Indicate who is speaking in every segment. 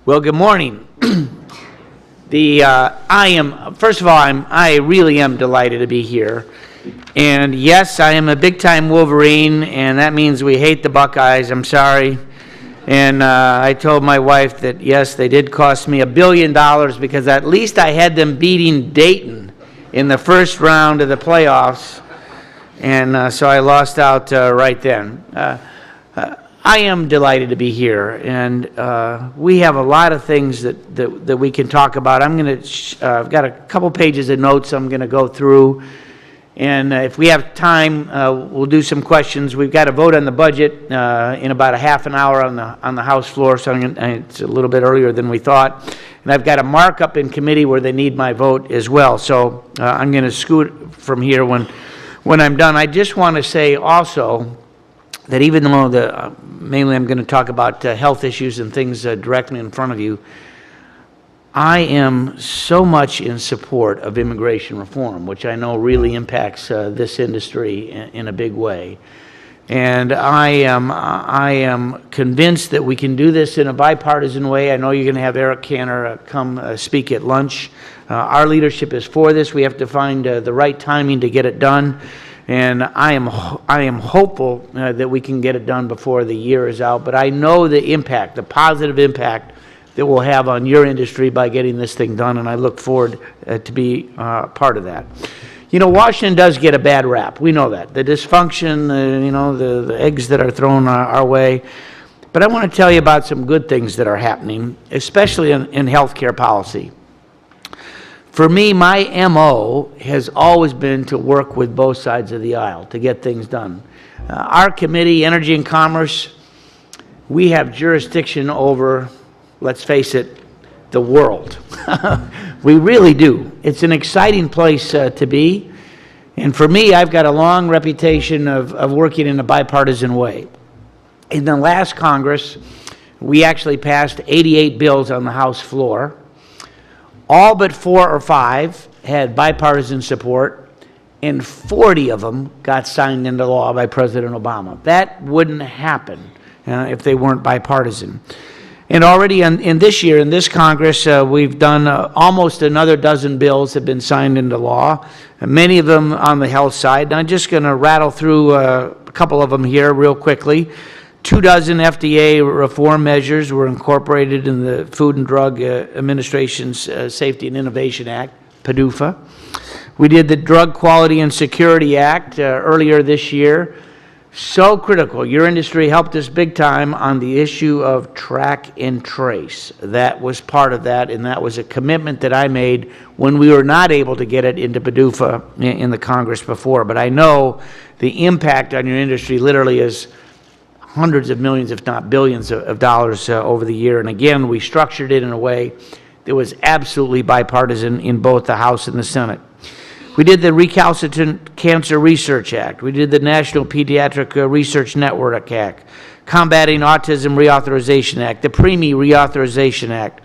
Speaker 1: Well, good morning. First of all, I really am delighted to be here. And yes, I am a big-time Wolverine, and that means we hate the Buckeyes. I'm sorry. And I told my wife that, yes, they did cost me $1 billion because at least I had them beating Dayton in the first round of the playoffs. And so I lost out right then. I am delighted to be here, and we have a lot of things that we can talk about. I've got a couple pages of notes I'm going to go through, and if we have time, we'll do some questions. We've got to vote on the budget in about a half an hour on the House floor, so it's a little bit earlier than we thought. And I've got a markup in committee where they need my vote as well, so I'm going to scoot from here when I'm done. I just want to say also that even though mainly I'm going to talk about health issues and things directly in front of you, I am so much in support of immigration reform, which I know really impacts this industry in a big way. And I am convinced that we can do this in a bipartisan way. I know you're going to have Eric Cantor come speak at lunch. Our leadership is for this. We have to find the right timing to get it done. And I am hopeful that we can get it done before the year is out. But I know the impact, the positive impact that we'll have on your industry by getting this thing done, and I look forward to be part of that. You know, Washington does get a bad rap. We know that. The dysfunction, the eggs that are thrown our way. But I want to tell you about some good things that are happening, especially in healthcare policy. For me, my MO has always been to work with both sides of the aisle to get things done. Our committee, Energy and Commerce, we have jurisdiction over, let's face it, the world. We really do. It's an exciting place to be. And for me, I've got a long reputation of working in a bipartisan way. In the last Congress, we actually passed 88 bills on the House floor. All but 4 or 5 had bipartisan support, and 40 of them got signed into law by President Obama. That wouldn't happen if they weren't bipartisan. And already in this year, in this Congress, we've done almost another dozen bills have been signed into law, many of them on the health side. And I'm just going to rattle through a couple of them here real quickly. 24 FDA reform measures were incorporated in the Food and Drug Administration's Safety and Innovation Act, PDUFA. We did the Drug Quality and Security Act earlier this year. So critical. Your industry helped us big time on the issue of track and trace. That was part of that, and that was a commitment that I made when we were not able to get it into PDUFA in the Congress before. But I know the impact on your industry literally is hundreds of millions, if not billions of dollars over the year. And again, we structured it in a way that was absolutely bipartisan in both the House and the Senate. We did the Recalcitrant Cancer Research Act. We did the National Pediatric Research Network Act, Combating Autism Reauthorization Act, the PhRMA Reauthorization Act,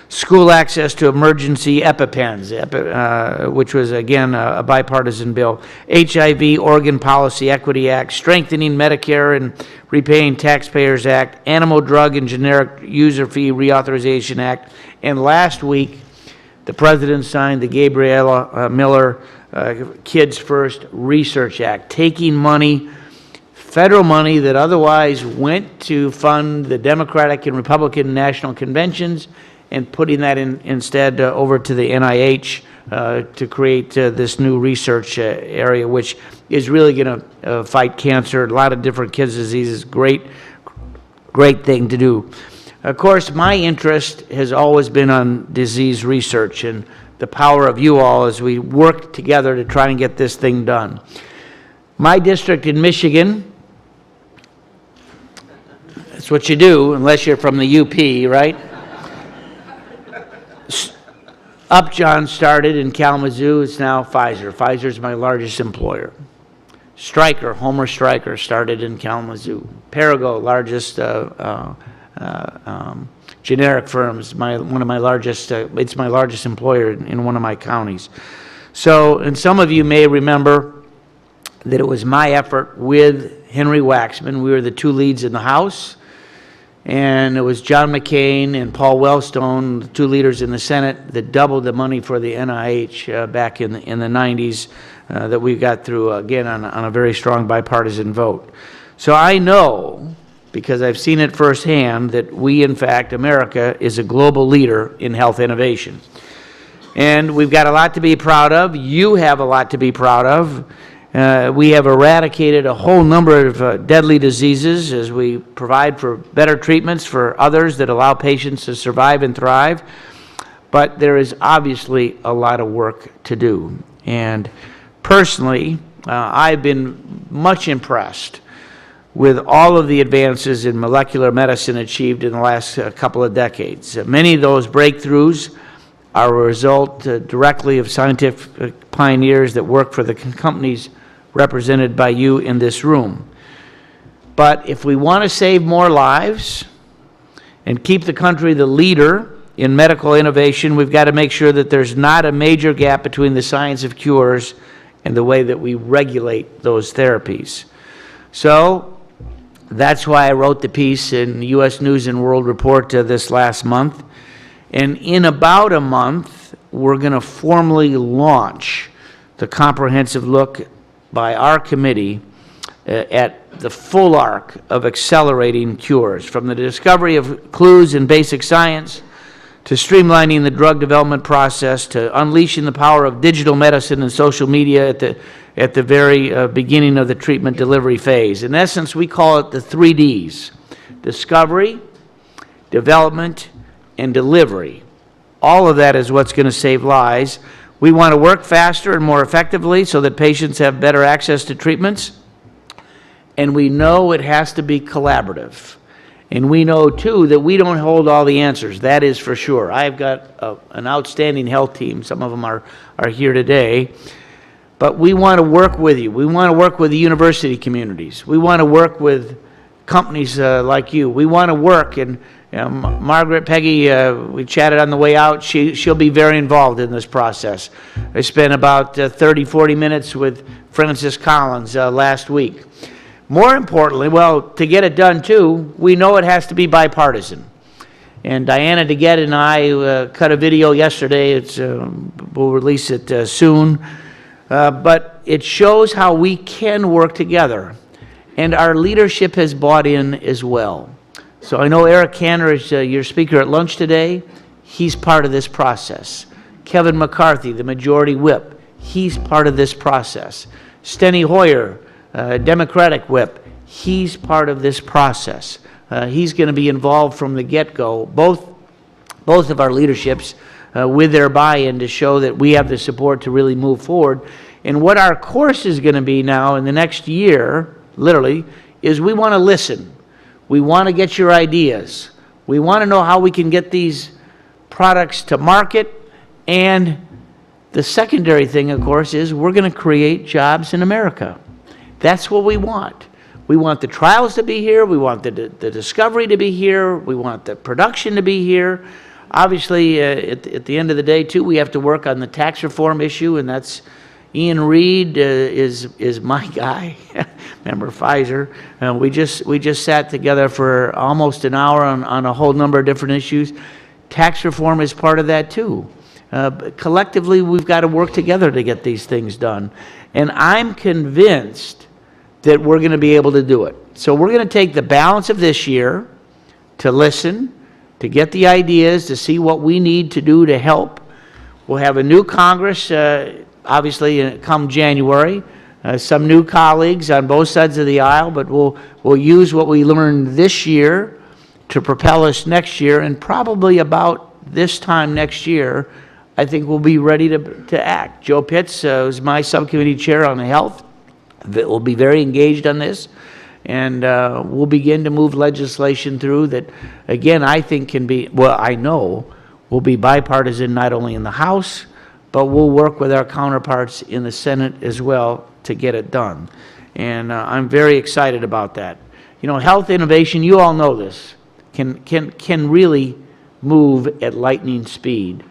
Speaker 1: School Access to Emergency EpiPens, which was, again, a bipartisan bill, HIV Organ Policy Equity Act, Strengthening Medicare and Repaying Taxpayers Act, Animal Drug and Generic User Fee Reauthorization Act, and last week, the President signed the Gabriella Miller Kids First Research Act, taking money, federal money that otherwise went to fund the Democratic and Republican national conventions, and putting that instead over to the NIH to create this new research area, which is really going to fight cancer, a lot of different kids' diseases. Great thing to do. Of course, my interest has always been on disease research and the power of you all as we work together to try and get this thing done. My district in Michigan, that's what you do unless you're from the UP, right? Upton started in Kalamazoo. It's now Pfizer. Pfizer's my largest employer. Stryker, Homer Stryker, started in Kalamazoo. Perrigo, largest generic firms, one of my largest. It's my largest employer in one of my counties. So, and some of you may remember that it was my effort with Henry Waxman. We were the two leads in the House. And it was John McCain and Paul Wellstone, the two leaders in the Senate, that doubled the money for the NIH back in the 90s that we got through, again, on a very strong bipartisan vote. So I know, because I've seen it firsthand, that we, in fact, America, is a global leader in health innovation. And we've got a lot to be proud of. You have a lot to be proud of. We have eradicated a whole number of deadly diseases as we provide for better treatments for others that allow patients to survive and thrive. But there is obviously a lot of work to do. And personally, I've been much impressed with all of the advances in molecular medicine achieved in the last couple of decades. Many of those breakthroughs are a result directly of scientific pioneers that work for the companies represented by you in this room. But if we want to save more lives and keep the country the leader in medical innovation, we've got to make sure that there's not a major gap between the science of cures and the way that we regulate those therapies. So that's why I wrote the piece in U.S. News and World Report this last month. And in about a month, we're going to formally launch the comprehensive look by our committee at the full arc of accelerating cures, from the discovery of clues in basic science to streamlining the drug development process to unleashing the power of digital medicine and social media at the very beginning of the treatment delivery phase. In essence, we call it the 3 Ds: discovery, development, and delivery. All of that is what's going to save lives. We want to work faster and more effectively so that patients have better access to treatments. And we know it has to be collaborative. And we know, too, that we don't hold all the answers. That is for sure. I've got an outstanding health team. Some of them are here today. But we want to work with you. We want to work with the university communities. We want to work with companies like you. We want to work, and Margaret, Peggy, we chatted on the way out. She'll be very involved in this process. I spent about 30, 40 minutes with Francis Collins last week. More importantly, well, to get it done too, we know it has to be bipartisan. And Diana DeGette and I cut a video yesterday. We'll release it soon. But it shows how we can work together. And our leadership has bought in as well. So I know Eric Cantor is your speaker at lunch today. He's part of this process. Kevin McCarthy, the majority whip, he's part of this process. Steny Hoyer, Democratic whip, he's part of this process. He's going to be involved from the get-go, both of our leaderships with their buy-in to show that we have the support to really move forward. And what our course is going to be now in the next year, literally, is we want to listen. We want to get your ideas. We want to know how we can get these products to market. And the secondary thing, of course, is we're going to create jobs in America. That's what we want. We want the trials to be here. We want the discovery to be here. We want the production to be here. Obviously, at the end of the day, too, we have to work on the tax reform issue, and that's Ian Reed is my guy, member Pfizer. We just sat together for almost an hour on a whole number of different issues. Tax reform is part of that too. Collectively, we've got to work together to get these things done. And I'm convinced that we're going to be able to do it. So we're going to take the balance of this year to listen, to get the ideas, to see what we need to do to help. We'll have a new Congress, obviously, come January. Some new colleagues on both sides of the aisle, but we'll use what we learned this year to propel us next year, and probably about this time next year, I think we'll be ready to act. Joe Pitts is my subcommittee chair on health. We'll be very engaged on this, and we'll begin to move legislation through that, again, I think can be, well, I know, will be bipartisan not only in the House, but we'll work with our counterparts in the Senate as well to get it done. And I'm very excited about that. You know, health innovation, you all know this, can really move at lightning speed.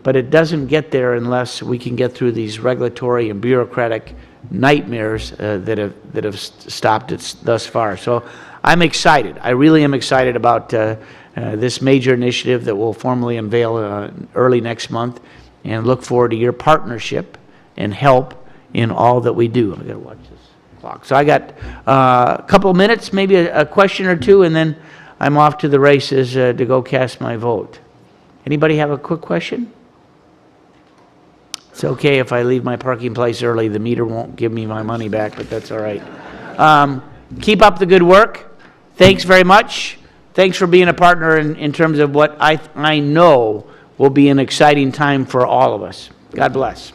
Speaker 1: But it doesn't get there unless we can get through these regulatory and bureaucratic nightmares that have stopped it thus far. So I'm excited. I really am excited about this major initiative that we'll formally unveil early next month, and look forward to your partnership and help in all that we do. I've got to watch this clock. So I got a couple of minutes, maybe a question or two, and then I'm off to the races to go cast my vote. Anybody have a quick question? It's okay if I leave my parking place early. The meter won't give me my money back, but that's all right. Keep up the good work. Thanks very much. Thanks for being a partner in terms of what I know will be an exciting time for all of us. God bless.